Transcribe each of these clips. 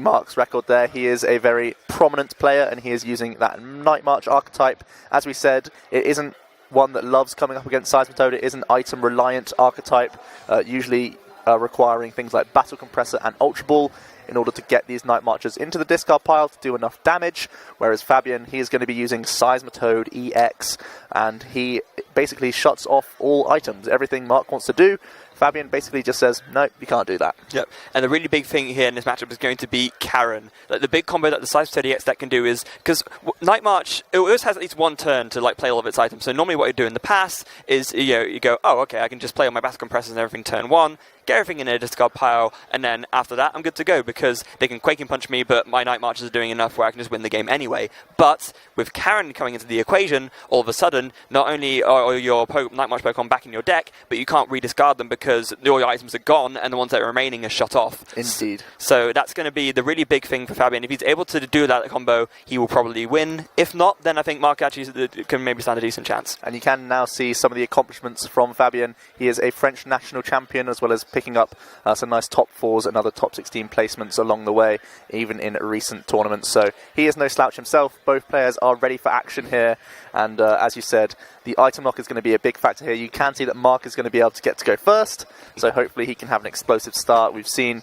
Marc's record there. He is a very prominent player, and he is using that Night March archetype. As we said, it isn't one that loves coming up against Seismitoad. It is an item-reliant archetype, usually requiring things like Battle Compressor and Ultra Ball in order to get these Night Marchers into the discard pile to do enough damage, whereas Fabien, he is going to be using Seismitoad EX, and he basically shuts off all items. Everything Marc wants to do, Fabien basically just says, no, you can't do that. Yep. And the really big thing here in this matchup is going to be Karen. Like, the big combo that the Seismitoad EX deck can do is, because Night March, it always has at least one turn to like play all of its items. So normally what you do in the past is, you go, oh, okay, I can just play all my Battle Compressors and everything turn one, get everything in a discard pile, and then after that I'm good to go because they can Quaking Punch me, but my Night Marchers are doing enough where I can just win the game anyway. But with Karen coming into the equation, all of a sudden, not only are your Night March Pokemon back in your deck, but you can't rediscard them because all your items are gone and the ones that are remaining are shut off. Indeed. So that's going to be the really big thing for Fabien. If he's able to do that combo, he will probably win. If not, then I think Marc actually can maybe stand a decent chance. And you can now see some of the accomplishments from Fabien. He is a French national champion, as well as picking up some nice top 4s and other top 16 placements along the way, even in recent tournaments. So he is no slouch himself. Both players are ready for action here. And as you said, the item lock is going to be a big factor here. You can see that Marc is going to be able to get to go first, so hopefully he can have an explosive start. We've seen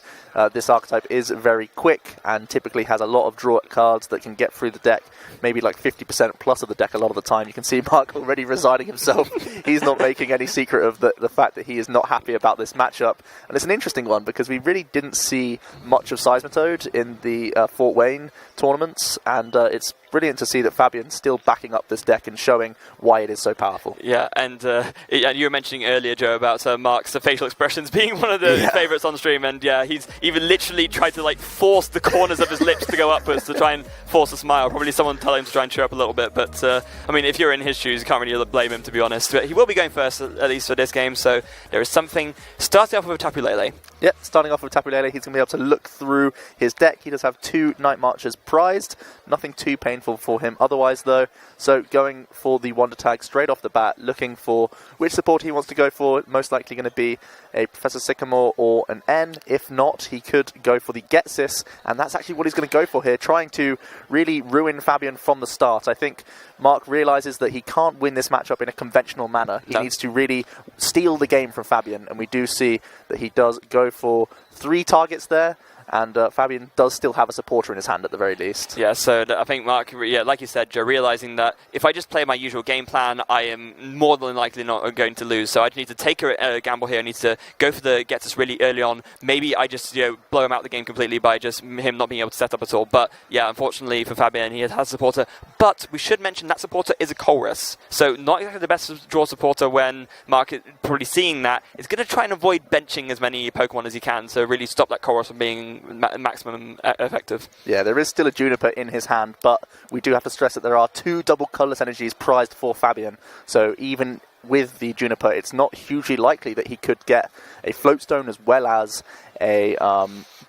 this archetype is very quick and typically has a lot of draw cards that can get through the deck, maybe like 50% plus of the deck a lot of the time. You can see Marc already resigning himself. He's not making any secret of the fact that he is not happy about this matchup. And it's an interesting one because we really didn't see much of Seismitoad in the Fort Wayne tournaments, and it's brilliant to see that Fabien's still backing up this deck and showing why it is so powerful. Yeah, and you were mentioning earlier, Joe, about Marc's facial expressions being one of the favourites on stream, and yeah, he's even literally tried to like force the corners of his lips to go upwards to try and force a smile. Probably someone telling him to try and cheer up a little bit, but I mean, if you're in his shoes, you can't really blame him, to be honest. But he will be going first, at least for this game, so there is something. Starting off with a Tapu Lele. Yep, starting off with Tapu Lele, he's going to be able to look through his deck. He does have 2 Night Marchers prized, nothing too painful for him otherwise though. So going for the Wonder Tag straight off the bat, looking for which support he wants to go for. Most likely going to be a Professor Sycamore or an N. If not, he could go for the Getsis, and that's actually what he's going to go for here, trying to really ruin Fabien from the start. I think Marc realises that he can't win this matchup in a conventional manner. He needs to really steal the game from Fabien, and we do see that he does go for 3 targets there. And Fabien does still have a supporter in his hand at the very least. Yeah, so I think Marc, like you said, Joe, realising that if I just play my usual game plan, I am more than likely not going to lose. So I need to take a gamble here. I need to go for the Getsis really early on. Maybe I just blow him out the game completely by just him not being able to set up at all. But yeah, unfortunately for Fabien, he has a supporter. But we should mention that supporter is a Colress. So not exactly the best draw supporter when Marc is probably seeing that. Is going to try and avoid benching as many Pokemon as he can. So really stop that Colress from being maximum effective. Yeah, there is still a Juniper in his hand, but we do have to stress that there are 2 double colourless energies prized for Fabien. So even with the Juniper, it's not hugely likely that he could get a Floatstone as well as a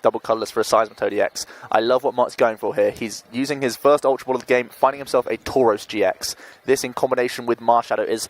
double colourless for a Seismitoad EX. I love what Marc's going for here. He's using his first Ultra Ball of the game, finding himself a Tauros GX. This in combination with Marshadow is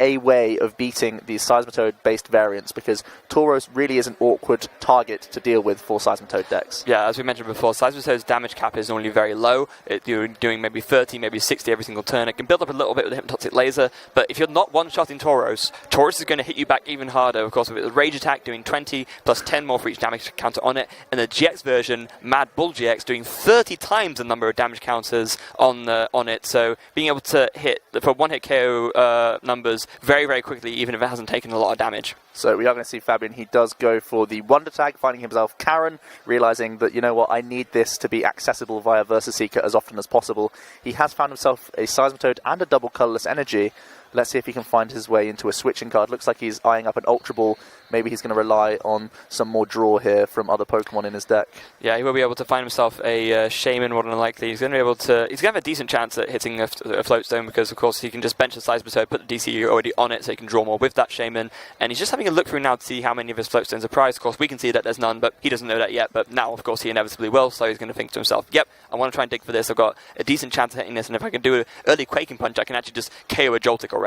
a way of beating these Seismitoad-based variants, because Tauros really is an awkward target to deal with for Seismitoad decks. Yeah, as we mentioned before, Seismitoad's damage cap is normally very low. You're doing maybe 30, maybe 60 every single turn. It can build up a little bit with the Hypnotic Laser, but if you're not one-shotting Tauros, Tauros is going to hit you back even harder, of course, with the Rage Attack doing 20 plus 10 more for each damage counter on it, and the GX version, Mad Bull GX, doing 30 times the number of damage counters on it. So being able to hit, for one-hit KO numbers, very, very quickly, even if it hasn't taken a lot of damage. So we are going to see Fabien. He does go for the Wonder Tag, finding himself Karen, realising that, you know what, I need this to be accessible via Versus Seeker as often as possible. He has found himself a Seismitoad and a double colourless energy. Let's see if he can find his way into a switching card. Looks like he's eyeing up an Ultra Ball. Maybe he's going to rely on some more draw here from other Pokemon in his deck. Yeah, he will be able to find himself a Shaman, more than likely. He's going to be able to. He's going to have a decent chance at hitting a Floatstone, because of course he can just bench the Seismitoad, put the DC already on it, so he can draw more with that Shaman. And he's just having a look through now to see how many of his Floatstones are prized. Of course, we can see that there's none, but he doesn't know that yet. But now, of course, he inevitably will. So he's going to think to himself, "Yep, I want to try and dig for this. I've got a decent chance of hitting this, and if I can do an early Quaking Punch, I can actually just KO a Joltik already."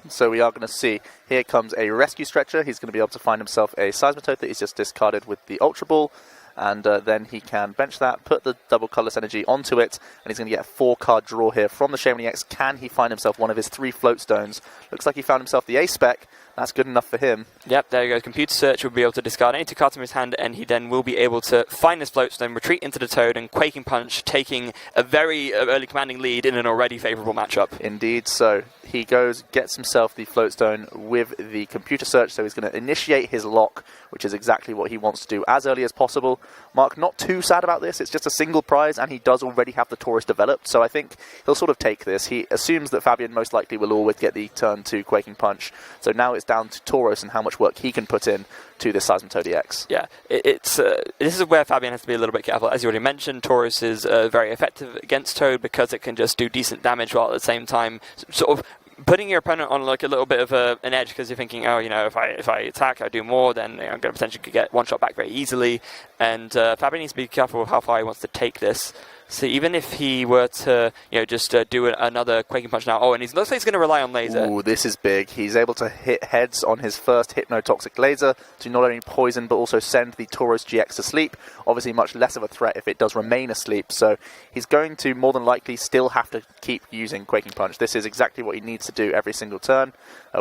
So we are going to see, here comes a Rescue Stretcher. He's going to be able to find himself a Seismitoad that he's just discarded with the Ultra Ball. and then he can bench that, put the double colourless energy onto it, and he's going to get a 4-card draw here from the Shaymin EX. Can he find himself one of his 3 float stones? Looks like he found himself the A-spec. That's good enough for him. Yep, there you go. Computer Search will be able to discard any 2 cards from his hand, and he then will be able to find this float stone, retreat into the Toad, and Quaking Punch, taking a very early commanding lead in an already favourable matchup. Indeed, so he goes, gets himself the float stone with the Computer Search, so he's going to initiate his lock, which is exactly what he wants to do as early as possible. Marc, not too sad about this. It's just a single prize, and he does already have the Taurus developed, so I think he'll sort of take this. He assumes that Fabien most likely will always get the turn 2 Quaking Punch, so now it's down to Taurus and how much work he can put in to this Seismitoad EX. Yeah, this is where Fabien has to be a little bit careful. As you already mentioned, Taurus is very effective against Toad because it can just do decent damage while at the same time sort of putting your opponent on like a little bit of an edge, because you're thinking, oh, if I attack, I do more, then I'm going to potentially get one shot back very easily. And Fabien needs to be careful with how far he wants to take this. So even if he were to, just do another Quaking Punch now, and looks like he's going to rely on laser. Ooh, this is big. He's able to hit heads on his first Hypnotoxic laser to not only poison but also send the Tauros GX to sleep. Obviously much less of a threat if it does remain asleep, so he's going to more than likely still have to keep using Quaking Punch. This is exactly what he needs to do every single turn.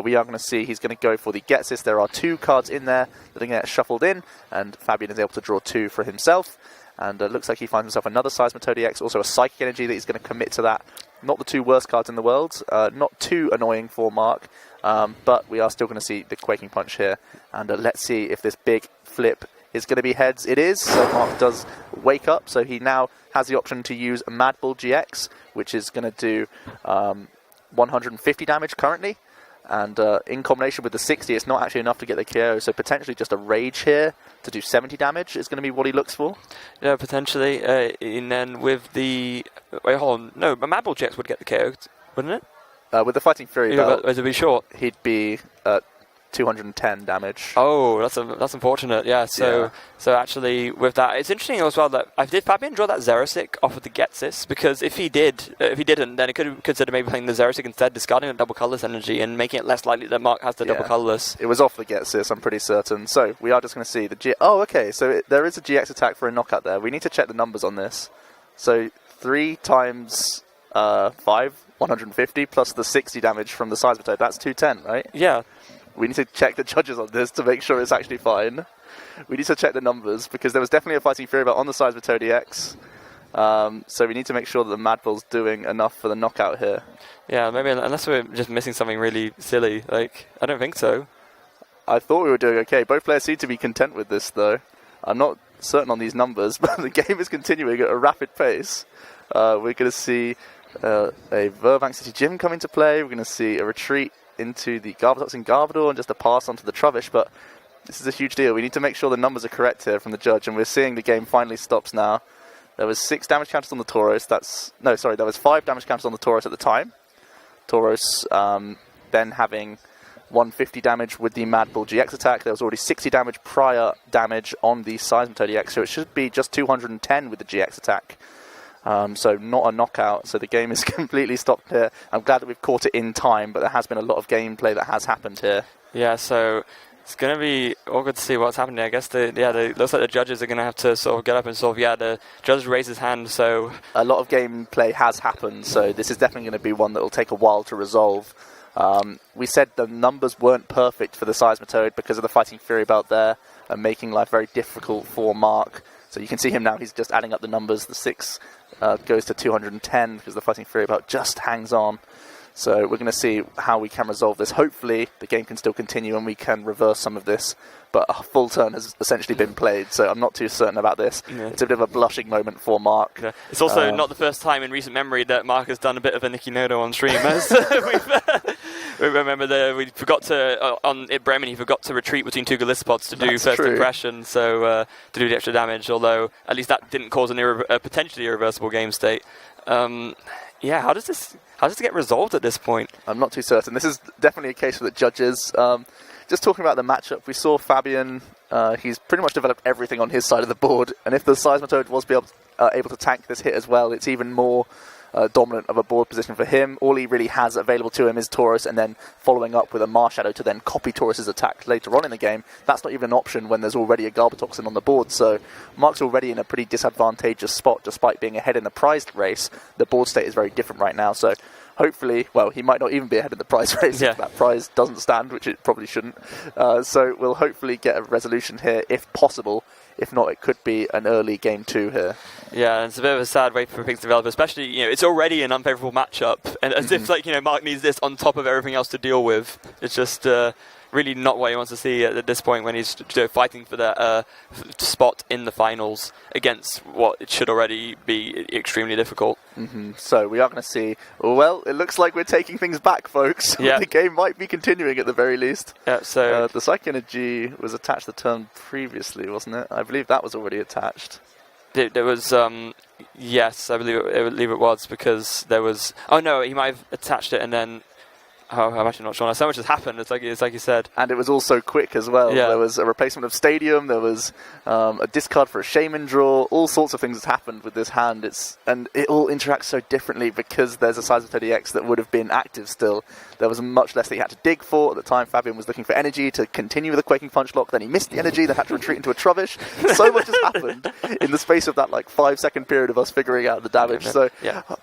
We are going to see he's going to go for the Gets This. There are 2 cards in there that are going to get shuffled in, and Fabien is able to draw 2 for himself. And looks like he finds himself another Seismitoad EX, also a Psychic Energy that he's going to commit to that. Not the 2 worst cards in the world, not too annoying for Marc, but we are still going to see the Quaking Punch here. And let's see if this big flip is going to be heads. It is, so Marc does wake up, so he now has the option to use Mad Bull GX, which is going to do 150 damage currently. And in combination with the 60, it's not actually enough to get the KO, so potentially just a Rage here to do 70 damage is going to be what he looks for. Yeah, potentially. And then with the... Wait, hold on. No, but Mad Bull GX would get the KO, wouldn't it? With the Fighting Fury belt, to be short, he'd be 210 damage. Oh, that's unfortunate. Yeah. So actually, with that, it's interesting as well that did Fabien draw that Xerosic off of the Gets This? Because if he didn't, then it could consider maybe playing the Xerosic instead, discarding the double colorless energy and making it less likely that Marc has the double colorless. It was off the Gets This, I'm pretty certain. So we are just going to see the G. Oh, okay. So there is a GX attack for a knockout there. We need to check the numbers on this. So 3 times 5, 150 plus the 60 damage from the Seismitoad. That's 210, right? Yeah. We need to check the judges on this to make sure it's actually fine. We need to check the numbers, because there was definitely a Fighting Fury belt on the Seismitoad EX. So we need to make sure that the Mad Bull's doing enough for the knockout here. Yeah, maybe, unless we're just missing something really silly. Like, I don't think so. I thought we were doing okay. Both players seem to be content with this, though. I'm not certain on these numbers, but the game is continuing at a rapid pace. We're going to see a Verbank City Gym come into play. We're going to see a retreat into the Garbatox and Garbodor and just a pass onto the Trubbish, but this is a huge deal. We need to make sure the numbers are correct here from the judge, and we're seeing the game finally stops now. There was 6 damage counters on the Tauros. There was 5 damage counters on the Tauros at the time. Tauros then having 150 damage with the Mad Bull GX attack. There was already 60 damage prior damage on the Seismitoad EX, so it should be just 210 with the GX attack. So not a knockout, so the game is completely stopped here. I'm glad that we've caught it in time, but there has been a lot of gameplay that has happened here. Yeah, so it's going to be awkward to see what's happening. I guess it looks like the judges are going to have to sort of get up and the judge raised his hand, so... A lot of gameplay has happened, so this is definitely going to be one that will take a while to resolve. We said the numbers weren't perfect for the Seismitoad because of the Fighting Fury belt there, and making life very difficult for Marc. So you can see him now, he's just adding up the numbers. The 6 goes to 210 because the Fighting Fury belt just hangs on. So we're going to see how we can resolve this. Hopefully the game can still continue and we can reverse some of this. But a full turn has essentially been played, so I'm not too certain about this. Yeah. It's a bit of a blushing moment for Marc. Yeah. It's also not the first time in recent memory that Marc has done a bit of a Nicky Nodo on stream. We remember we forgot to, on Bremen, he forgot to retreat between 2 Gallistopods to do first impression, so to do the extra damage, although at least that didn't cause a potentially irreversible game state. Yeah, how does this get resolved at this point? I'm not too certain. This is definitely a case for the judges. Just talking about the matchup, we saw Fabien, he's pretty much developed everything on his side of the board, and if the Seismitoad was able to tank this hit as well, it's even more dominant of a board position for him. All he really has available to him is Taurus, and then following up with a Mars Shadow to then copy Taurus's attack later on in the game. That's not even an option when there's already a Galbatoxin on the board, so Marc's already in a pretty disadvantageous spot despite being ahead in the prize race. The board state is very different right now, so hopefully, well, he might not even be ahead in the prize race if that prize doesn't stand, which it probably shouldn't. So we'll hopefully get a resolution here if possible. If not, it could be an early game 2 here. Yeah, and it's a bit of a sad way for things to develop, especially, it's already an unfavourable matchup, and as if, Marc needs this on top of everything else to deal with. It's just really not what he wants to see at this point when he's fighting for that spot in the finals against what it should already be extremely difficult. So we are going to see, well, it looks like we're taking things back, folks. The game might be continuing at the very least. So the Psychic Energy was attached the turn previously, wasn't it? I believe that was already attached. There was, yes, I believe it was, because there was, oh no, he might have attached it and then, I'm actually not sure. So much has happened, it's like you said. And it was also quick as well. There was a replacement of Stadium, there was a discard for a Shaman draw, all sorts of things has happened with this hand. And it all interacts so differently because there's a Seismitoad EX that would have been active still. There was much less that he had to dig for. At the time, Fabien was looking for energy to continue with a Quaking Punch Lock, then he missed the energy, then had to retreat into a Trubbish. So much has happened in the space of that 5-second period of us figuring out the damage. So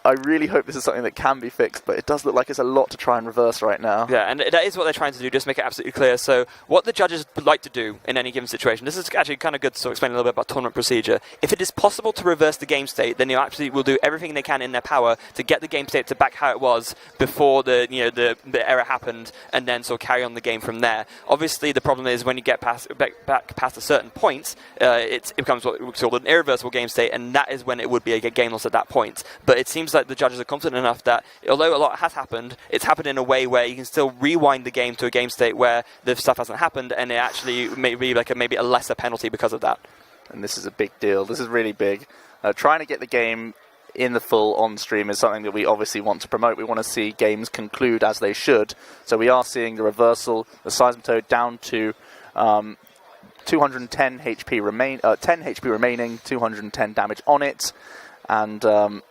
I really hope this is something that can be fixed, but it does look like it's a lot to try and reverse right now. Yeah, and that is what they're trying to do, just make it absolutely clear. So what the judges like to do in any given situation, this is actually kind of good to explain a little bit about tournament procedure. If it is possible to reverse the game state, then they absolutely will do everything they can in their power to get the game state to back how it was before the error happened, and then sort of carry on the game from there. Obviously, the problem is when you get back past a certain point, it becomes what's called an irreversible game state, and that is when it would be a game loss at that point. But it seems like the judges are confident enough that, although a lot has happened, it's happened in a way where you can still rewind the game to a game state where the stuff hasn't happened, and it actually may be maybe a lesser penalty because of that. And this is a big deal. This is really big. Trying to get the game in the full on stream is something that we obviously want to promote. We want to see games conclude as they should. So we are seeing the reversal, the Seismitoad down to 210 HP 10 HP remaining, 210 damage on it, and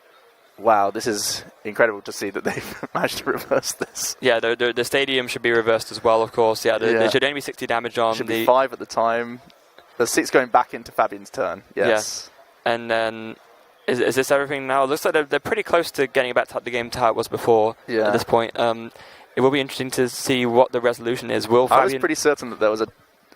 wow, this is incredible to see that they've managed to reverse this. Yeah, the Stadium should be reversed as well, of course. There should only be 60 damage on. Should be 5 at the time. There's 6 going back into Fabien's turn. Yes. Yeah. And then is this everything now? It looks like they're pretty close to getting back to the game to how it was before at this point. It will be interesting to see what the resolution is. I was pretty certain that there was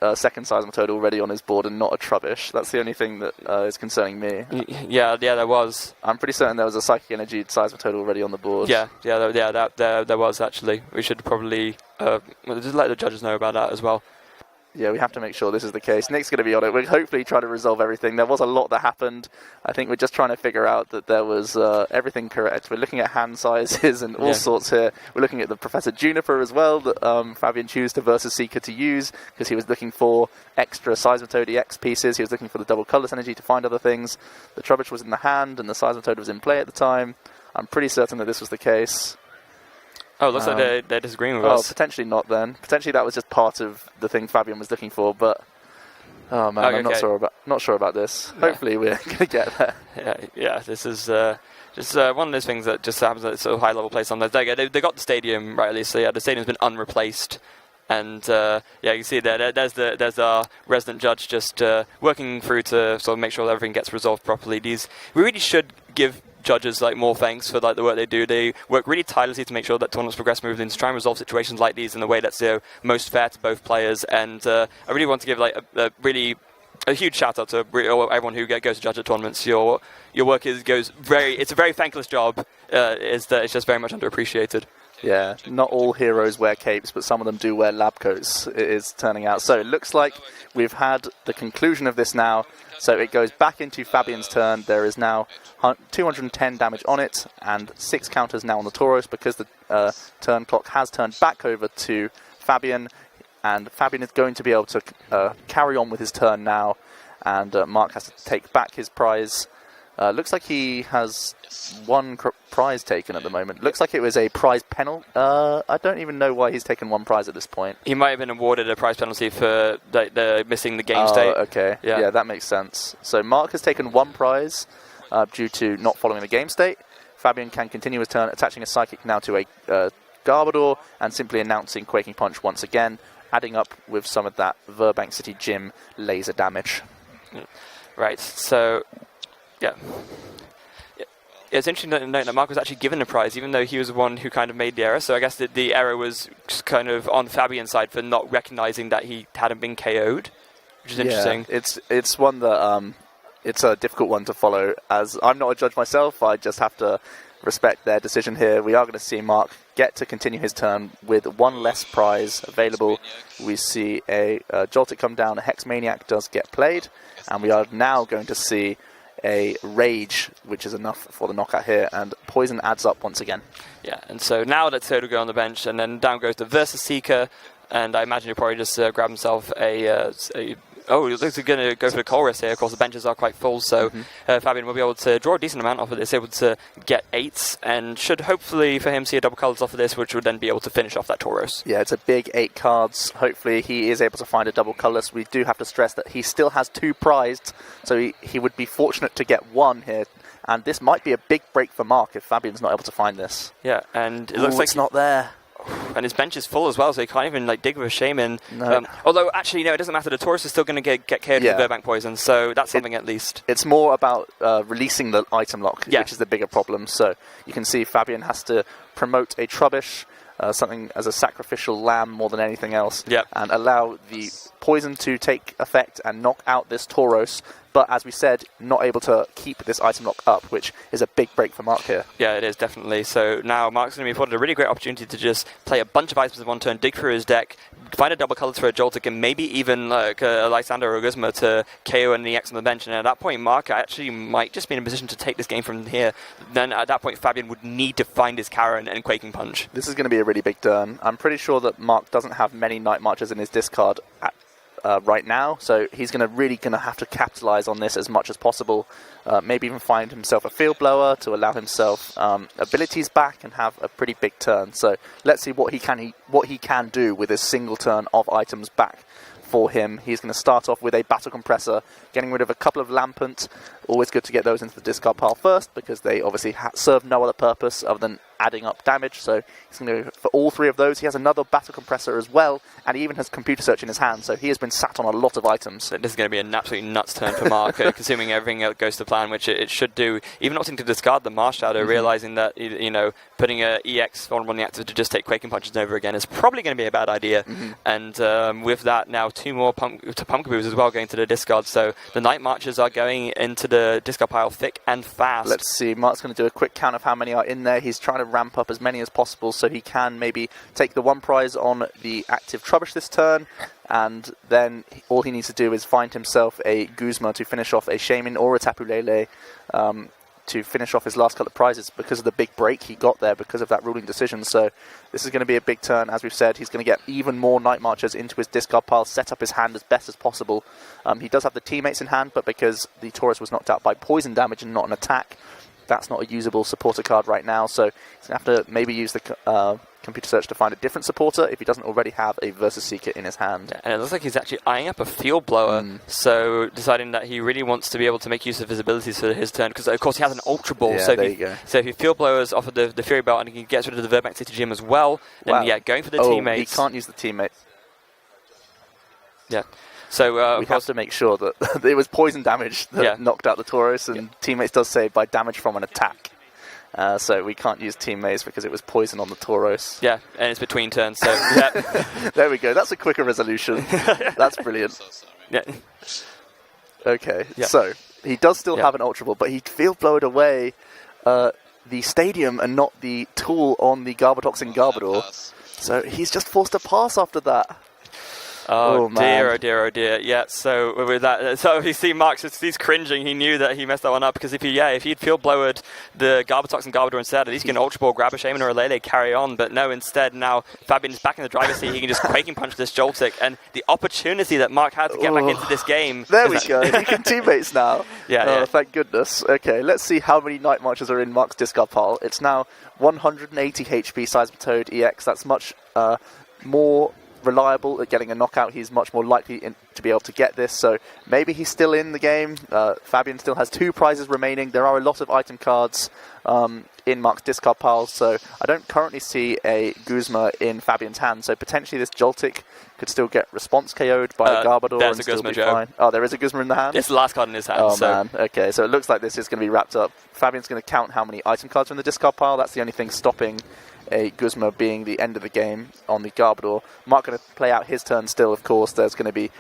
a second Seismitoad already on his board and not a Trubbish. That's the only thing that is concerning me. Yeah, there was. I'm pretty certain there was a Psychic Energy Seismitoad already on the board. There was actually. We should probably just let the judges know about that as well. Yeah, we have to make sure this is the case. Nick's going to be on it. We're hopefully trying to resolve everything. There was a lot that happened. I think we're just trying to figure out that there was everything correct. We're looking at hand sizes and all sorts here. We're looking at the Professor Juniper as well that Fabien chose to versus Seeker to use because he was looking for extra Seismitoad EX pieces. He was looking for the double colourless energy to find other things. The Trubbish was in the hand and the Seismitoad was in play at the time. I'm pretty certain that this was the case. Oh, it looks like they're disagreeing with us. Potentially not then. Potentially that was just part of the thing Fabien was looking for, but I'm not sure about this. Yeah. Hopefully we're going to get there. Yeah, this is just one of those things that just happens at sort of high-level play sometimes. They got the Stadium right, at least, so the Stadium's been unreplaced. And you can see there's our resident judge just working through to sort of make sure that everything gets resolved properly. We really should give judges more thanks for the work they do. They work really tirelessly to make sure that tournaments progress smoothly and to try and resolve situations like these in a way that's most fair to both players. And I really want to give a huge shout out to everyone who goes to judge at tournaments. Your work it's a very thankless job. It's just very much underappreciated. Yeah, not all heroes wear capes, but some of them do wear lab coats, it is turning out. So it looks like we've had the conclusion of this now. So it goes back into Fabien's turn. There is now 210 damage on it, and 6 counters now on the Tauros because the turn clock has turned back over to Fabien, and Fabien is going to be able to carry on with his turn now, and Marc has to take back his prize. Looks like he has one prize taken at the moment. Looks like it was a prize penalty. I don't even know why he's taken one prize at this point. He might have been awarded a prize penalty for the missing the game state. Okay. Yeah, that makes sense. So Marc has taken one prize due to not following the game state. Fabien can continue his turn, attaching a Psychic now to a Garbodor, and simply announcing Quaking Punch once again, adding up with some of that Burbank City Gym laser damage. Right, so, yeah. It's interesting to note that Marc was actually given a prize, even though he was the one who kind of made the error. So I guess the error was kind of on Fabien's side for not recognizing that he hadn't been KO'd, which is interesting. It's one that it's a difficult one to follow. As I'm not a judge myself, I just have to respect their decision here. We are going to see Marc get to continue his turn with one less prize available. We see a Joltik come down, a Hex Maniac does get played, and we are now going to see a Rage, which is enough for the knockout here, and Poison adds up once again. Yeah, and so now let's go on the bench, and then down goes the Versus Seeker, and I imagine he'll probably just grab himself oh, he looks going to go for the Colress here. Of course, the benches are quite full, so Fabien will be able to draw a decent amount off of this, able to get 8s, and should hopefully for him see a double colours off of this, which would then be able to finish off that Tauros. Yeah, it's a big 8 cards. Hopefully he is able to find a double colourless. We do have to stress that he still has 2 prized, so he would be fortunate to get 1 here. And this might be a big break for Marc if Fabien's not able to find this. Yeah, and it looks like it's not there. And his bench is full as well, so he can't even dig with a Shaman. No. Although, actually, no, it doesn't matter. The Tauros is still going to get KO'd with Burbank Poison, so that's something at least. It's more about releasing the item lock, yeah. which is the bigger problem. So you can see Fabien has to promote a Trubbish, something as a sacrificial lamb more than anything else, and allow the poison to take effect and knock out this Tauros. But as we said, not able to keep this item lock up, which is a big break for Marc here. Yeah, it is, definitely. So now Marc's going to be afforded a really great opportunity to just play a bunch of items in one turn, dig through his deck, find a double colours for a Joltik, and maybe even like a Lysander or a Guzma to KO an EX on the bench. And at that point, Marc actually might just be in a position to take this game from here. Then at that point, Fabien would need to find his Karen and Quaking Punch. This is going to be a really big turn. I'm pretty sure that Marc doesn't have many Night Marchers in his discard right now, so he's really going to have to capitalize on this as much as possible. Maybe even find himself a Field Blower to allow himself abilities back and have a pretty big turn. So let's see what he can do with his single turn of items back for him. He's going to start off with a Battle Compressor, getting rid of a couple of Lampant. Always good to get those into the discard pile first, because they obviously serve no other purpose other than adding up damage. So he's going to go for all 3 of those. He has another Battle Compressor as well, and he even has Computer Search in his hand, so he has been sat on a lot of items. So this is going to be an absolutely nuts turn for Marc, consuming everything that goes to plan, which it should do. Even opting to discard the Marsh Shadow, realizing that, putting an EX vulnerable on the active to just take Quaking Punches over again is probably going to be a bad idea. And with that, now 2 more Pumpkaboos as well going to the discard, so the Night Marchers are going into the discard pile thick and fast. Let's see, Marc's going to do a quick count of how many are in there. He's trying to ramp up as many as possible so he can maybe take the 1 prize on the active Trubbish this turn, and then all he needs to do is find himself a Guzma to finish off a Shaman or a Tapu Lele to finish off his last couple of prizes because of the big break he got there because of that ruling decision. So this is going to be a big turn. As we've said, he's going to get even more Night Marchers into his discard pile, set up his hand as best as possible. He does have the teammates in hand, but because the Tauros was knocked out by poison damage and not an attack, that's not a usable supporter card right now. So he's going to have to maybe use the Computer Search to find a different supporter if he doesn't already have a Versus Seeker in his hand. And it looks like he's actually eyeing up a Field Blower, so deciding that he really wants to be able to make use of his abilities for his turn, because of course he has an Ultra Ball. Yeah, so there you go. So if he Field Blowers off of the Fury Belt and he gets rid of the Burbank City Gym as well, then going for the teammates. He can't use the teammates. Yeah. So we have to make sure that it was poison damage that knocked out the Tauros, and teammates does say by damage from an attack. So we can't use teammates because it was poison on the Tauros. Yeah, and it's between turns, so There we go. That's a quicker resolution. That's brilliant. Yeah. Okay, so he does still have an Ultra Ball, but he Field Blowed away the stadium and not the tool on the Garbotoxin Garbodor. So he's just forced to pass after that. Oh dear, oh dear, oh dear. Yeah, so with that, so you see Marc, he's cringing. He knew that he messed that one up, because if he'd Field Blowered the Garbotox and Garbodor instead, at least he can Ultra Ball, grab a Shaman or a Lele, carry on. But no, instead now Fabien is back in the driver's seat. He can just Quaking Punch this Joltik, and the opportunity that Marc had to get back into this game. There we go. He can teammates now. Yeah. Thank goodness. Okay, let's see how many Night Marchers are in Marc's discard pile. It's now 180 HP Seismitoad EX. That's much more reliable at getting a knockout. He's much more likely to be able to get this, so maybe he's still in the game. Fabien still has 2 prizes remaining. There are a lot of item cards in Marc's discard pile, so I don't currently see a Guzma in Fabien's hand, so potentially this Joltik could still get response KO'd by a Garbodor and still be fine. Oh, there is a Guzma in the hand? It's the last card in his hand. Oh, man. Okay, so it looks like this is going to be wrapped up. Fabien's going to count how many item cards are in the discard pile. That's the only thing stopping a Guzma being the end of the game on the Garbodor. Marc going to play out his turn still, of course. There's going to be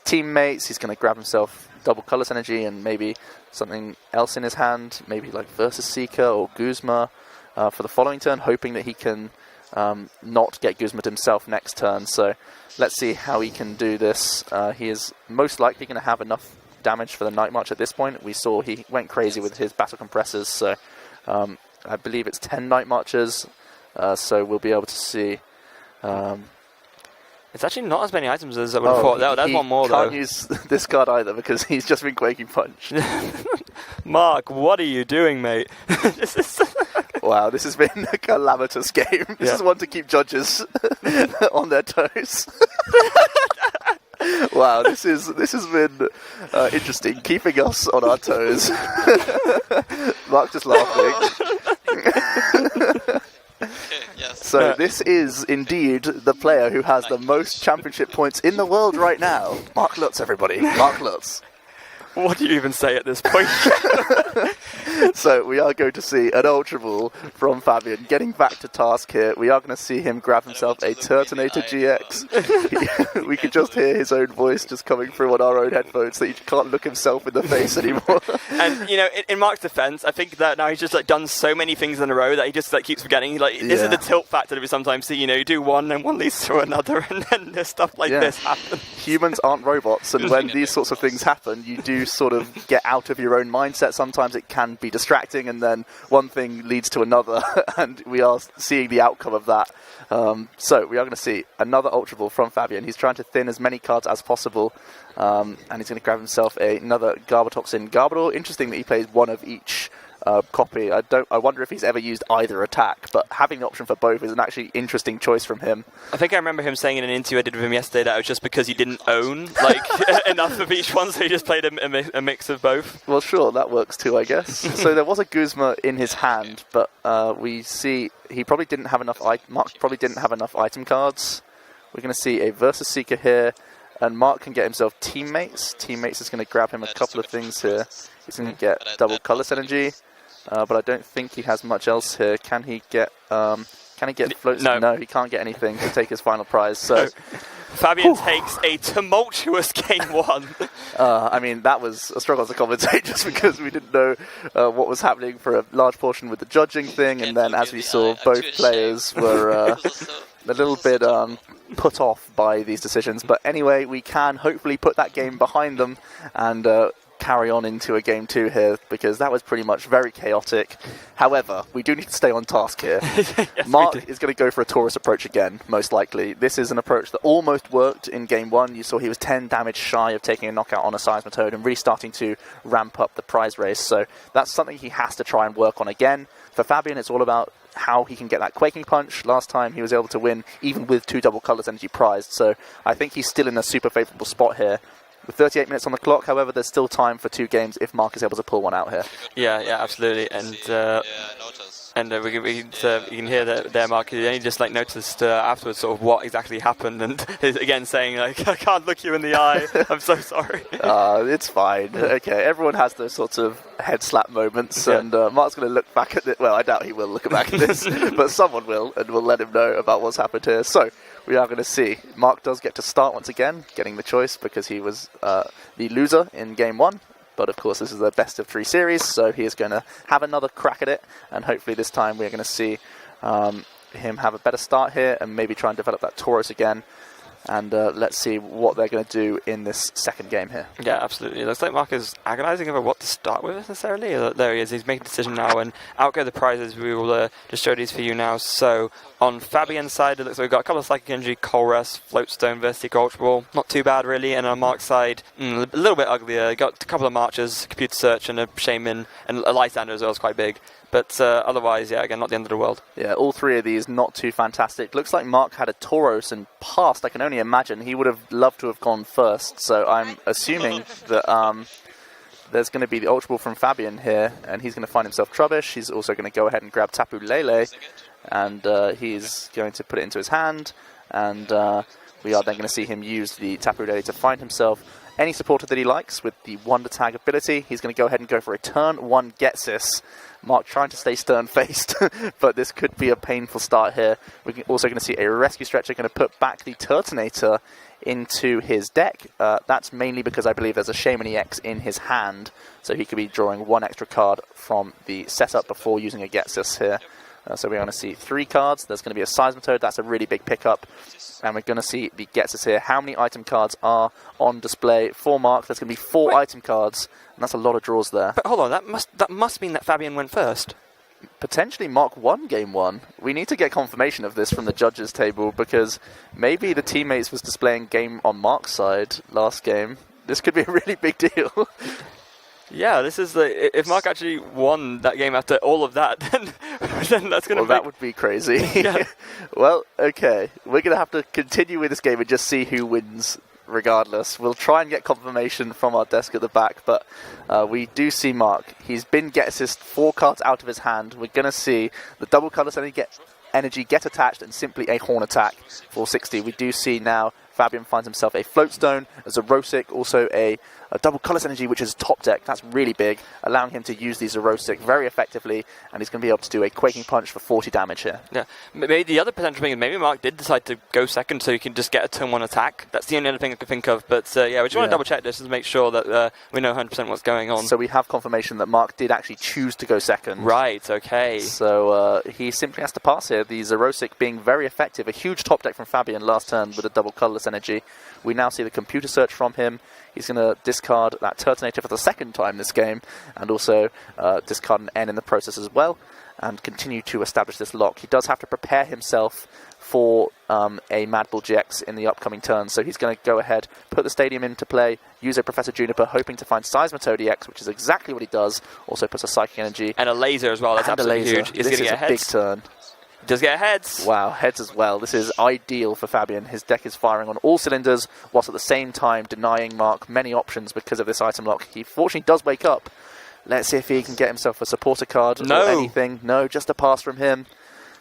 teammates. He's going to grab himself double Colorless Energy and maybe something else in his hand, maybe like Versus Seeker or Guzma for the following turn, hoping that he can not get Guzma'd himself next turn. So let's see how he can do this. He is most likely going to have enough damage for the Night March at this point. We saw he went crazy with his Battle Compressors, so I believe it's 10 Night Marches. So we'll be able to see. It's actually not as many items as I would have thought. That's one more, though. He can't use this card either because he's just been Quaking Punch. Marc, what are you doing, mate? Wow, this has been a calamitous game. This is one to keep judges on their toes. Wow, this has been interesting, keeping us on our toes. Marc just laughing. So this is indeed the player who has the most championship points in the world right now. Marc Lutz, everybody. Marc Lutz. What do you even say at this point? So we are going to see an Ultra Ball from Fabien getting back to task here. We are going to see him grab himself a Turtonator GX. We can just hear his own voice just coming through on our own headphones, so he can't look himself in the face anymore. And, you know, in Marc's defense, I think that now he's just like done so many things in a row that he just like keeps forgetting. Like, this is the tilt factor that we sometimes see. You know, you do one and one leads to another, and then there's stuff like this happens. Humans aren't robots, and when these sorts of things happen, you do sort of get out of your own mindset. Sometimes it can be distracting, and then one thing leads to another, and we are seeing the outcome of that. So we are going to see another Ultra Ball from Fabien. He's trying to thin as many cards as possible, and he's going to grab himself another Garbotoxin Garbodor. Interesting that he plays one of each copy. I wonder if he's ever used either attack, but having the option for both is an actually interesting choice from him. I think I remember him saying in an interview I did with him yesterday that it was just because he didn't own like enough of each one, so he just played a mix of both. Well, sure, that works too, I guess. So there was a Guzma in his hand, but we see he probably didn't have enough. Marc probably didn't have enough item cards. We're going to see a Versus Seeker here, and Marc can get himself Teammates. Teammates is going to grab him a couple of things here. He's going to get double Colorless Energy. But I don't think he has much else here. Can he get floats? No, he can't get anything to take his final prize. So Fabien takes a tumultuous game one. I mean, that was a struggle to commentate just because we didn't know what was happening for a large portion with the judging thing, and then as we saw, both players were a little bit put off by these decisions. But anyway, we can hopefully put that game behind them and carry on into a game 2 here, because that was pretty much very chaotic. However, we do need to stay on task here. Yes, Marc is going to go for a Taurus approach again, most likely. This is an approach that almost worked in game 1. You saw he was 10 damage shy of taking a knockout on a Seismitoad and really starting to ramp up the prize race. So that's something he has to try and work on again. For Fabien, it's all about how he can get that Quaking Punch. Last time he was able to win even with 2 double Colorless Energy prized. So I think he's still in a super favourable spot here. With 38 minutes on the clock, however, there's still time for 2 games if Marc is able to pull one out here. Yeah, absolutely. And we can hear that there, Marc. He only just noticed afterwards sort of what exactly happened, and he's again saying I can't look you in the eye. I'm so sorry. It's fine. Okay, everyone has those sorts of head slap moments, and Marc's going to look back at it. Well, I doubt he will look back at this, but someone will, and we'll let him know about what's happened here. So we are going to see. Marc does get to start once again, getting the choice because he was the loser in game 1. But of course, this is the best of 3 series, so he is going to have another crack at it, and hopefully this time we're going to see him have a better start here and maybe try and develop that Tauros again. And let's see what they're going to do in this second game here. Yeah, absolutely. It looks like Marc is agonising over what to start with necessarily. There he is. He's making a decision now, and outgo the prizes. We will just show these for you now. So on Fabien's side, it looks like we've got a couple of Psychic Energy, Colress, Floatstone, Vertic, Ultra Ball. Not too bad, really. And on Marc's side, a little bit uglier. Got a couple of Marches, Computer Search, and a Shaman, and a Lysander as well is quite big. But otherwise, yeah, again, not the end of the world. Yeah, all 3 of these not too fantastic. Looks like Marc had a Tauros and passed. I can only only imagine he would have loved to have gone first. So I'm assuming that there's going to be the Ultra Ball from Fabien here, and he's going to find himself Trubbish. He's also going to go ahead and grab Tapu Lele, and he's going to put it into his hand, and we are then going to see him use the Tapu Lele to find himself any supporter that he likes with the Wonder Tag ability. He's going to go ahead and go for a turn 1 Getsis. Marc trying to stay stern-faced, but this could be a painful start here. We're also going to see a Rescue Stretcher going to put back the Turtonator into his deck. That's mainly because I believe there's a Shaman EX in his hand, so he could be drawing 1 extra card from the setup before using a Getsis here. So we're going to see 3 cards. There's going to be a Seismitoad. That's a really big pickup. And we're going to see the Getsis here. How many item cards are on display for Marc? There's going to be 4 item cards, and that's a lot of draws there. But hold on, that must mean that Fabien went first. Potentially Marc won game 1. We need to get confirmation of this from the judges table, because maybe the teammates was displaying game on Marc's side last game. This could be a really big deal. Yeah, this is if Marc actually won that game after all of that, then that's going to that would be crazy. Yeah. Well, okay. We're going to have to continue with this game and just see who wins regardless. We'll try and get confirmation from our desk at the back, but we do see Marc. He's been Get Assist 4 cards out of his hand. We're going to see the double colourless energy get attached and simply a Horn attack for 60. We do see now Fabien finds himself a Floatstone, a Zerosic, also a double colourless energy, which is top deck. That's really big, allowing him to use the Zerosic very effectively, and he's going to be able to do a Quaking Punch for 40 damage here. Yeah, maybe the other potential thing is maybe Marc did decide to go second so he can just get a turn 1 attack. That's the only other thing I could think of, but yeah, we just want to double check this to make sure that we know 100% what's going on. So we have confirmation that Marc did actually choose to go second. Right, okay. So he simply has to pass here. The Zerosic being very effective. A huge top deck from Fabien last turn with a double colourless energy. We now see the computer search from him. He's going to discard that Turtonator for the 2nd time this game, and also discard an N in the process as well, and continue to establish this lock. He does have to prepare himself for a Mad Bull GX in the upcoming turn, so he's going to go ahead, put the Stadium into play, use a Professor Juniper, hoping to find Seismitoad EX, which is exactly what he does. Also puts a Psychic Energy. And a laser as well, that's absolutely huge. This is a big turn. Does get heads. Wow, heads as well. This is ideal for Fabien. His deck is firing on all cylinders, whilst at the same time denying Marc many options because of this item lock. He fortunately does wake up. Let's see if he can get himself a supporter card or anything. No, just a pass from him.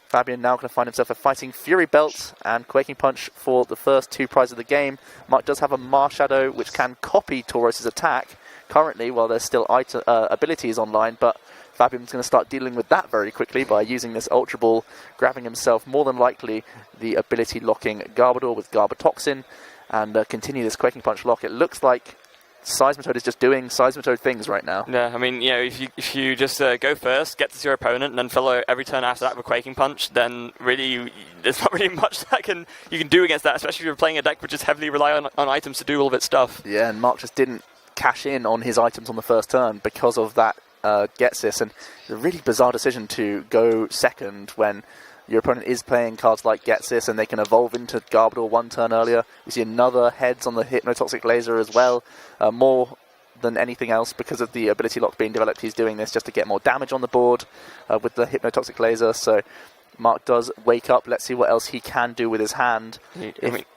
Fabien now going to find himself a Fighting Fury Belt and Quaking Punch for the first 2 prizes of the game. Marc does have a Marshadow, which can copy Tauros' attack currently while there's still abilities online, but Fabien's going to start dealing with that very quickly by using this Ultra Ball, grabbing himself more than likely the ability locking Garbodor with Garbotoxin, and continue this Quaking Punch lock. It looks like Seismitoad is just doing Seismitoad things right now. Yeah, I mean, if you just go first, get to your opponent, and then follow every turn after that with Quaking Punch, then really there's not really much that you can do against that, especially if you're playing a deck which is heavily reliant on items to do all of its stuff. Yeah, and Marc just didn't cash in on his items on the first turn because of that Getsis, and it's a really bizarre decision to go second when your opponent is playing cards like Getsis and they can evolve into Garbodor 1 turn earlier. We see another heads on the Hypnotoxic Laser as well, more than anything else because of the ability lock being developed. He's doing this just to get more damage on the board with the Hypnotoxic Laser, so Marc does wake up. Let's see what else he can do with his hand,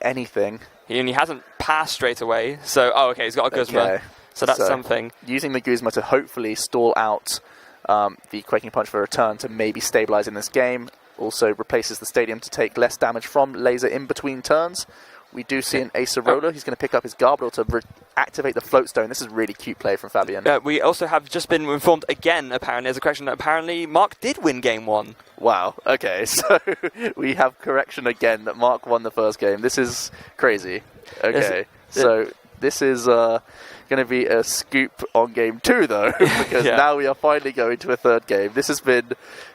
anything. He hasn't passed straight away, so okay, he's got a Guzma. Okay. So that's something. Using the Guzma to hopefully stall out the Quaking Punch for a turn to maybe stabilize in this game. Also replaces the Stadium to take less damage from Laser in between turns. We do see an Acerola. He's going to pick up his Garbodor to activate the Floatstone. This is really cute play from Fabien. We also have just been informed again, apparently, there's a correction that apparently Marc did win game 1. Wow, okay, so we have correction again that Marc won the first game. This is crazy. Okay, so this is going to be a scoop on game 2 though, because now we are finally going to a 3rd game. This has been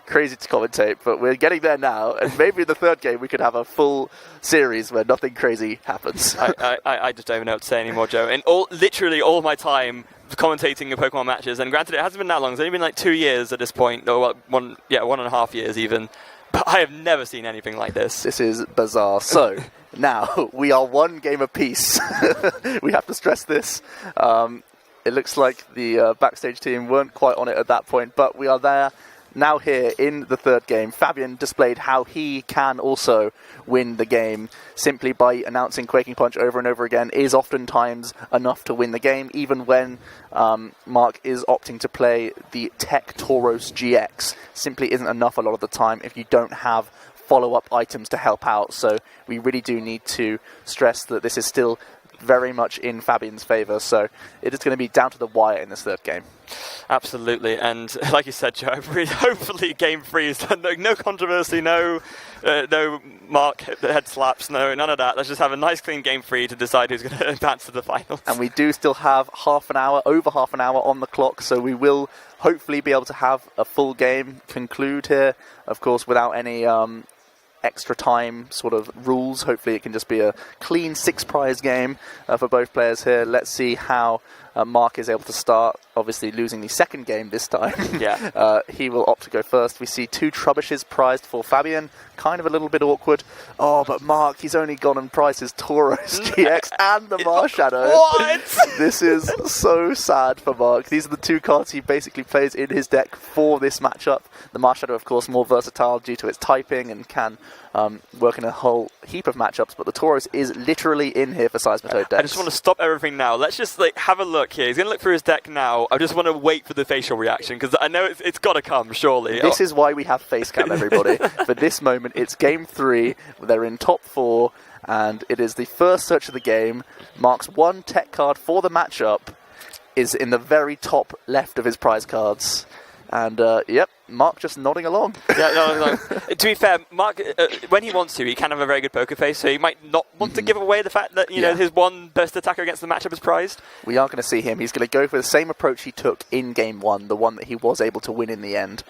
crazy to commentate, but we're getting there now, and maybe in the 3rd game we could have a full series where nothing crazy happens. I just don't even know what to say anymore, Joe. And literally all of my time commentating in Pokemon matches, and granted it hasn't been that long, it's only been like 2 years at this point, or 1.5 years even, but I have never seen anything like this. This is bizarre. So now we are 1 game apiece. We have to stress this. It looks like the backstage team weren't quite on it at that point, but we are there. now here in the third game, Fabien displayed how he can also win the game simply by announcing Quaking Punch over and over again is oftentimes enough to win the game, even when Marc is opting to play the Tech Tauros GX. Simply isn't enough a lot of the time if you don't have follow-up items to help out. So we really do need to stress that this is still very much in Fabien's favour, so it is going to be down to the wire in this third game. Absolutely, and like you said, Joe, hopefully game 3 is no controversy, no Marc head slaps, none of that. Let's just have a nice clean game 3 to decide who's going to advance to the finals. And we do still have over half an hour on the clock, so we will hopefully be able to have a full game conclude here, of course, without any extra time sort of rules. Hopefully it can just be a clean 6-prize game for both players here. Let's see how Marc is able to start, obviously losing the second game this time. Yeah. He will opt to go first. We see 2 Trubbishes prized for Fabien. Kind of a little bit awkward. Oh, but Marc, he's only gone and prized his Tauros GX and the Marshadow. What? This is so sad for Marc. These are the 2 cards he basically plays in his deck for this matchup. The Marshadow, of course, more versatile due to its typing and can work in a whole heap of matchups, but the Tauros is literally in here for Seismitoad decks. I just want to stop everything now. Let's just have a look here. He's going to look through his deck now. I just want to wait for the facial reaction, because I know it's got to come, surely. This is why we have face cam, everybody. For this moment, it's game 3. They're in top 4, and it is the first search of the game. Marc's 1 tech card for the matchup is in the very top left of his prize cards. And, yep, Marc just nodding along. Yeah, no. To be fair, Marc, when he wants to, he can have a very good poker face, so he might not want to give away the fact that know his 1 best attacker against the matchup is prized. We are going to see him. He's going to go for the same approach he took in Game 1, the one that he was able to win in the end.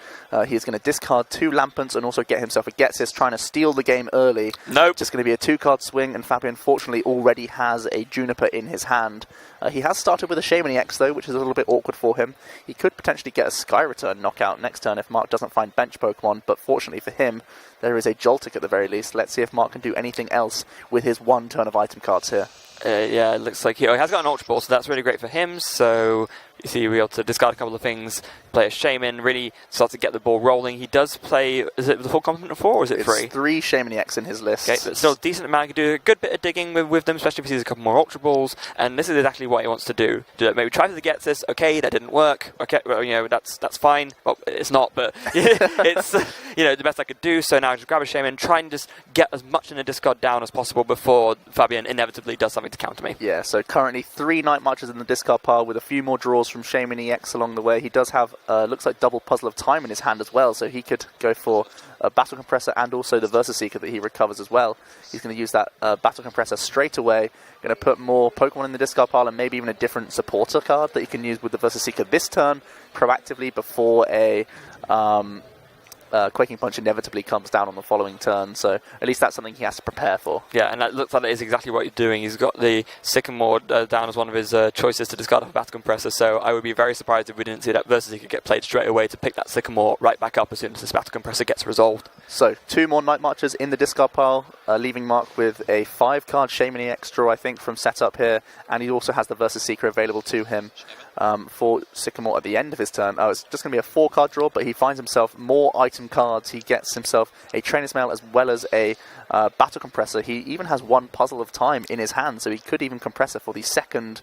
He's going to discard 2 Lampants and also get himself a Getsis, trying to steal the game early. Nope. Just going to be a 2-card swing, and Fabien, fortunately, already has a Juniper in his hand. He has started with a Shaman EX, though, which is a little bit awkward for him. He could potentially get a Sky Return knockout next turn if Marc doesn't find bench Pokemon, but fortunately for him, there is a Joltik at the very least. Let's see if Marc can do anything else with his 1 turn of item cards here. Yeah, it looks like he has got an Ultra Ball, so that's really great for him. So you see, we're able to discard a couple of things, play a Shaman, really start to get the ball rolling. He does play, is it the full complement of 4 or is it 3? It's 3 Shaman EX in his list. Okay, but still a decent amount. He can do a good bit of digging with them, especially if he sees a couple more Ultra Balls, and this is exactly what he wants to do. Maybe try to get this. Okay, that didn't work. Okay, well, that's fine. Well, it's not, but it's the best I could do. So now I just grab a Shaman, try and just get as much in the discard down as possible before Fabien inevitably does something to counter me. Yeah, so currently 3 Night Marches in the discard pile with a few more draws from Shaman EX along the way. He does have, looks like double Puzzle of Time in his hand as well, so he could go for a Battle Compressor and also the Versa Seeker that he recovers as well. He's going to use that Battle Compressor straight away, going to put more Pokemon in the discard pile and maybe even a different supporter card that he can use with the Versa Seeker this turn proactively before a Quaking Punch inevitably comes down on the following turn, so at least that's something he has to prepare for. Yeah, and that looks like that is exactly what he's doing. He's got the Sycamore down as one of his choices to discard off a Battle Compressor, so I would be very surprised if we didn't see that Versus he could get played straight away to pick that Sycamore right back up as soon as this Battle Compressor gets resolved. So 2 more Night Marches in the discard pile, leaving Marc with a 5-card Shaman EX draw, I think, from setup here, and he also has the Versus Seeker available to him for Sycamore at the end of his turn. It's just going to be a 4-card draw, but he finds himself more item cards. He gets himself a Trainer's Mail as well as a Battle Compressor. He even has 1 Puzzle of Time in his hand, so he could even Compressor for the 2nd,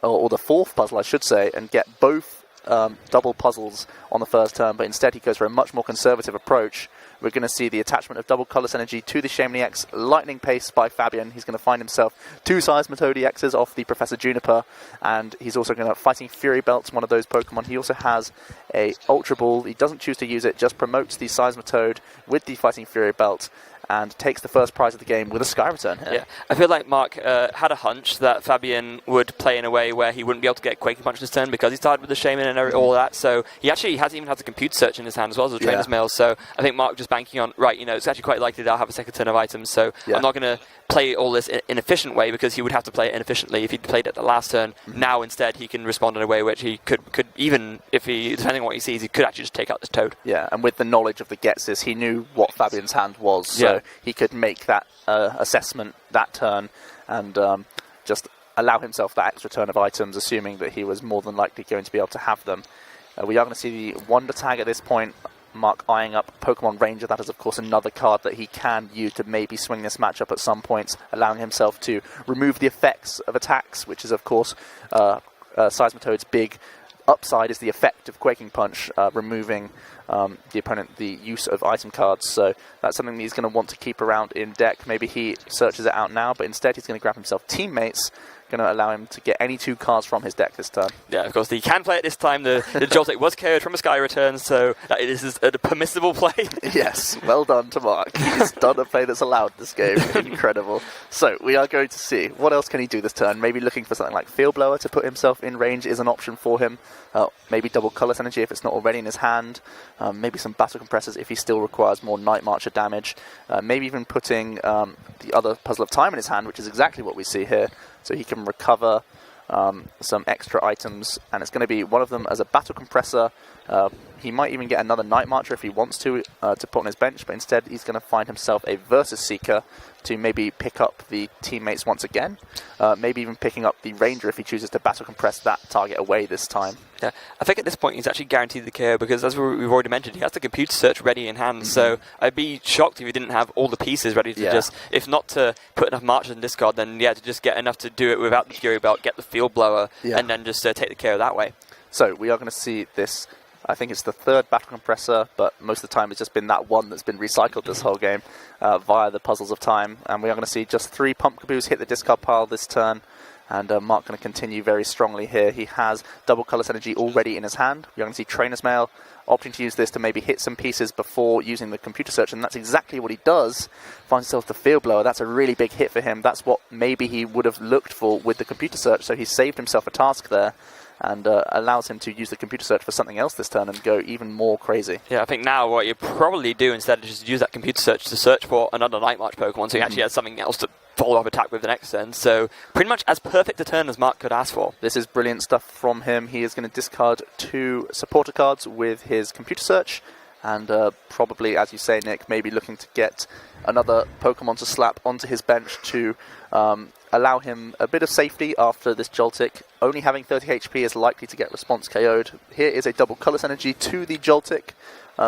or the 4th puzzle, I should say, and get both double puzzles on the first turn, but instead he goes for a much more conservative approach. We're going to see the attachment of double Colourless Energy to the Shaman EX, lightning pace by Fabien. He's going to find himself 2 Seismitoad EXs off the Professor Juniper, and he's also going to Fighting Fury Belts, one of those Pokemon. He also has a Ultra Ball. He doesn't choose to use it, just promotes the Seismitoad with the Fighting Fury Belt, and takes the first prize of the game with a Sky Return here. Yeah, I feel like Marc had a hunch that Fabien would play in a way where he wouldn't be able to get Quaking Punch this turn because he started with the Shaman and all that, so he actually has even had the Compute Search in his hand as well as the Trainer's Mail, so I think Marc just banking on, right, it's actually quite likely that I'll have a second turn of items, so I'm not going to play all this in an efficient way because he would have to play it inefficiently if he'd played it the last turn. Now instead he can respond in a way which he could even if he, depending on what he sees, he could actually just take out this Toad. Yeah, and with the knowledge of the Getsis, he knew what Fabien's hand was, so he could make that assessment that turn and just allow himself that extra turn of items, assuming that he was more than likely going to be able to have them. We are going to see the Wonder Tag at this point. Marc eyeing up Pokemon Ranger. That is, of course, another card that he can use to maybe swing this matchup at some points, allowing himself to remove the effects of attacks, which is, of course, Seismitoad's big upside is the effect of Quaking Punch, removing the opponent the use of item cards. So that's something that he's going to want to keep around in deck. Maybe he searches it out now, but instead he's going to grab himself Teammates, going to allow him to get any 2 cards from his deck this turn. Yeah, of course, he can play it this time. The Joltik was KO'd from a Sky Return, so it is a permissible play. Yes, well done to Marc. He's done a play that's allowed this game. Incredible. So we are going to see what else can he do this turn. Maybe looking for something like Field Blower to put himself in range is an option for him. Maybe double Colourless Energy if it's not already in his hand. Maybe some Battle Compressors if he still requires more Night Marcher damage. Maybe even putting the other Puzzle of Time in his hand, which is exactly what we see here. So he can recover some extra items, and it's going to be one of them as a Battle Compressor. He might even get another Night Marcher if he wants to put on his bench, but instead he's going to find himself a Versus Seeker to maybe pick up the Teammates once again. Maybe even picking up the Ranger if he chooses to Battle Compress that target away this time. Yeah, I think at this point he's actually guaranteed the KO because, as we've already mentioned, he has the Computer Search ready in hand. So I'd be shocked if he didn't have all the pieces ready to just, if not to put enough marchers in discard, then to just get enough to do it without the Fury Belt, get the Field Blower, and then just take the KO that way. So we are going to see this. I think it's the 3rd Battle Compressor, but most of the time it's just been that one that's been recycled this whole game via the Puzzles of Time. And we are going to see just 3 Pump Kaboos hit the discard pile this turn. And Marc going to continue very strongly here. He has double Colourless Energy already in his hand. We're going to see Trainer's Mail, opting to use this to maybe hit some pieces before using the Computer Search, and that's exactly what he does. Finds himself the Field Blower. That's a really big hit for him. That's what maybe he would have looked for with the Computer Search, so he saved himself a task there. And allows him to use the Computer Search for something else this turn and go even more crazy. Yeah, I think now what you probably do instead is just use that Computer Search to search for another Night March Pokemon, so he actually has something else to follow up attack with the next turn. So pretty much as perfect a turn as Marc could ask for. This is brilliant stuff from him. He is going to discard 2 supporter cards with his Computer Search, and probably, as you say, Nick, maybe looking to get another Pokemon to slap onto his bench to allow him a bit of safety after this Joltik. Only having 30 HP is likely to get Response KO'd. Here is a double Colourless Energy to the Joltik.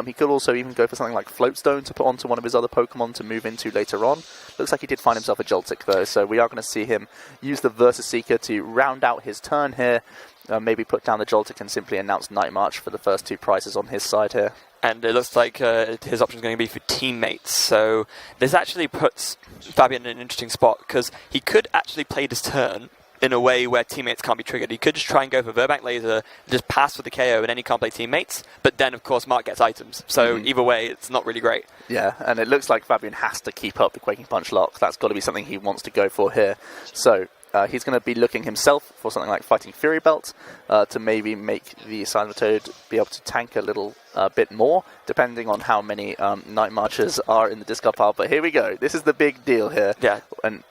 He could also even go for something like Floatstone to put onto one of his other Pokemon to move into later on. Looks like he did find himself a Joltik though, so we are going to see him use the Versus Seeker to round out his turn here. Maybe put down the Joltik and simply announce Night March for the first 2 prizes on his side here. And it looks like his option is going to be for Teammates. So this actually puts Fabien in an interesting spot because he could actually play this turn in a way where Teammates can't be triggered. He could just try and go for Verbank Laser, just pass for the KO, and then he can't play Teammates. But then, of course, Marc gets items. So either way, it's not really great. Yeah, and it looks like Fabien has to keep up the Quaking Punch lock. That's got to be something he wants to go for here. So he's going to be looking himself for something like Fighting Fury Belt to maybe make the Seismitoad be able to tank a little bit more, depending on how many Night Marchers are in the discard pile. But here we go. This is the big deal here. Yeah. And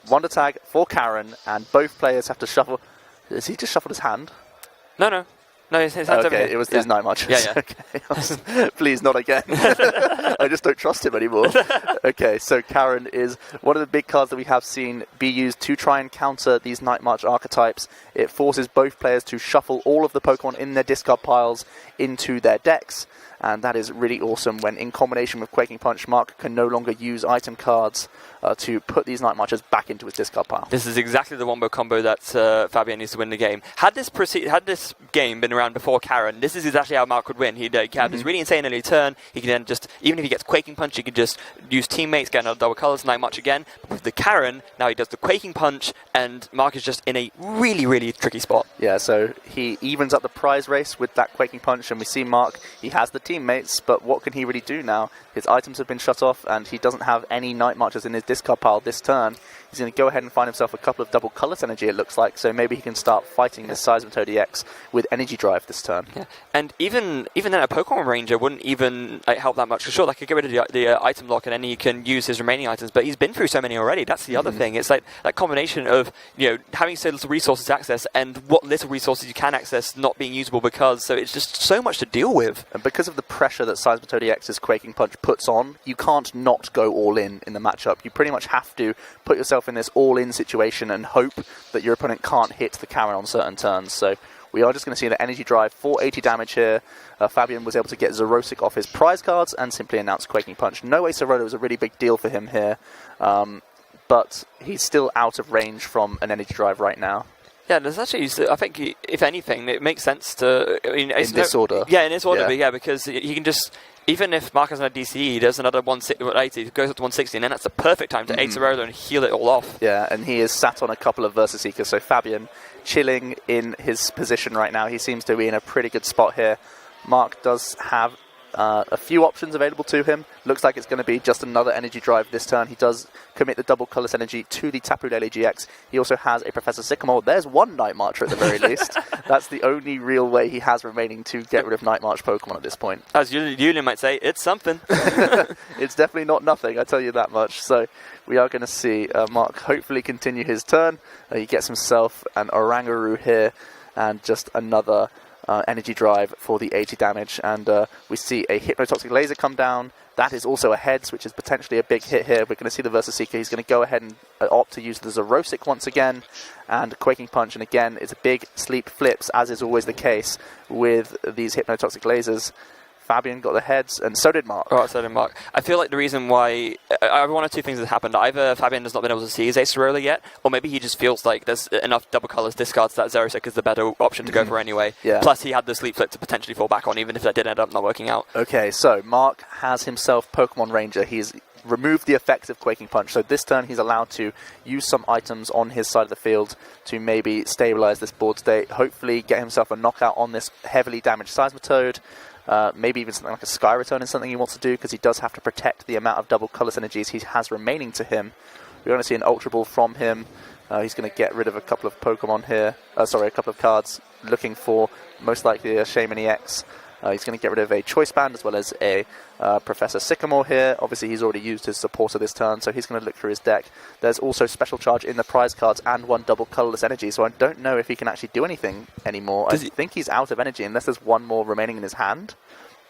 Wonder Tag for Karen, and both players have to shuffle. Has he just shuffled his hand? No, his hand's over here. It was his Night Marchers. Yeah. Okay. Please, not again. I just don't trust him anymore. Okay, so Karen is one of the big cards that we have seen be used to try and counter these Night March archetypes. It forces both players to shuffle all of the Pokemon in their discard piles into their decks. And that is really awesome when, in combination with Quaking Punch, Marc can no longer use item cards to put these Night Marchers back into his discard pile. This is exactly the wombo combo that Fabien needs to win the game. Had this game been around before Karen, this is exactly how Marc would win. He'd have this really insane early turn. He can then just, even if he gets Quaking Punch, he can just use Teammates, get another double colours, Night March again. But with the Karen, now he does the Quaking Punch, and Marc is just in a really, really tricky spot. Yeah, so he evens up the prize race with that Quaking Punch, and we see Marc, he has the Teammates, but what can he really do now? His items have been shut off, and he doesn't have any Night Marchers in his discard pile this turn. He's going to go ahead and find himself a couple of double Colourless Energy, it looks like, so maybe he can start fighting this Seismitoad EX with Energy Drive this turn. Yeah. And even then, a Pokemon Ranger wouldn't even help that much. Sure, I could get rid of the item lock, and then he can use his remaining items, but he's been through so many already. That's the other thing. It's like that combination of having so little resources to access, and what little resources you can access not being usable because, so it's just so much to deal with. And because of the pressure that Seismitoad EX's Quaking Punch puts on, you can't not go all in the matchup. You pretty much have to put yourself in this all-in situation and hope that your opponent can't hit the Karen on certain turns. So we are just going to see an energy drive for 80 damage here. Fabien was able to get Zerosic off his prize cards and simply announced Quaking Punch. No Ace Aurora was a really big deal for him here, but he's still out of range from an energy drive right now. Yeah, there's actually, I think, if anything, it makes sense to... in this order. Yeah, in this order, because he can just... Even if Marc has an DCE, there's another 180, goes up to 160, and then that's the perfect time to Ace Aurora and heal it all off. Yeah, and he is sat on a couple of Versus Seekers, so Fabien chilling in his position right now. He seems to be in a pretty good spot here. Marc does have a few options available to him. Looks like it's going to be just another energy drive this turn. He does commit the double colorless energy to the Tapu Lele GX. He also has a Professor Sycamore. There's one Night Marcher at the very least. That's the only real way he has remaining to get rid of Night March Pokemon at this point. As Julian might say, it's something. It's definitely not nothing, I tell you that much. So we are going to see Marc hopefully continue his turn. He gets himself an Oranguru here and just another energy drive for the 80 damage, and we see a Hypnotoxic Laser come down. That is also a Heads, which is potentially a big hit here. We're going to see the Versus Seeker. He's going to go ahead and opt to use the Zerosic once again, and Quaking Punch, and again it's a big sleep flips, as is always the case with these Hypnotoxic Lasers. Fabien got the Heads, and so did Marc. Oh, so did Marc. I feel like the reason why... one or two things have happened. Either Fabien has not been able to see his Ace Aurora yet, or maybe he just feels like there's enough double colors discards that Zerosic is the better option to go for anyway. Yeah. Plus, he had the Sleep Flip to potentially fall back on, even if that did end up not working out. Okay, so Marc has himself Pokemon Ranger. He's removed the effects of Quaking Punch, so this turn he's allowed to use some items on his side of the field to maybe stabilize this board state, hopefully get himself a knockout on this heavily damaged Seismitoad. Maybe even something like a Sky Return is something he wants to do, because he does have to protect the amount of double colorless energies he has remaining to him. We're going to see an Ultra Ball from him. He's going to get rid of a couple of Pokemon here. A couple of cards, looking for most likely a Shaman EX. He's going to get rid of a Choice Band as well as a Professor Sycamore here. Obviously, he's already used his supporter this turn, so he's going to look through his deck. There's also Special Charge in the prize cards and one double colorless energy, so I don't know if he can actually do anything anymore. I think he's out of energy unless there's one more remaining in his hand.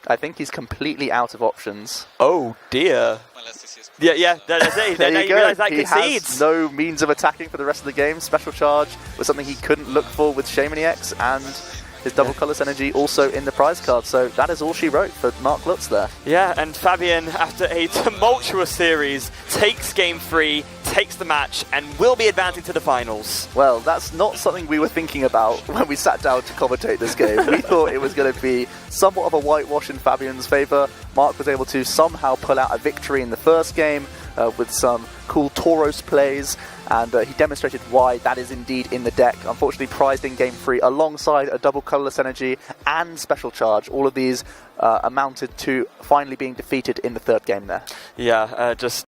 I think he's completely out of options. Oh, dear. Yeah, that's it. There now you you go. realise that He concedes. has no means of attacking for the rest of the game. Special Charge was something he couldn't look for with Shaman EX, and his double colorless energy also in the prize card. So that is all she wrote for Marc Lutz there. Yeah, and Fabien, after a tumultuous series, takes game 3, takes the match, and will be advancing to the finals. Well, that's not something we were thinking about when we sat down to commentate this game. We thought it was going to be somewhat of a whitewash in Fabien's favour. Marc was able to somehow pull out a victory in the first game with some cool Tauros plays, and he demonstrated why that is indeed in the deck. Unfortunately prized in game 3 alongside a double colorless energy and Special Charge. All of these amounted to finally being defeated in the third game there. Yeah, just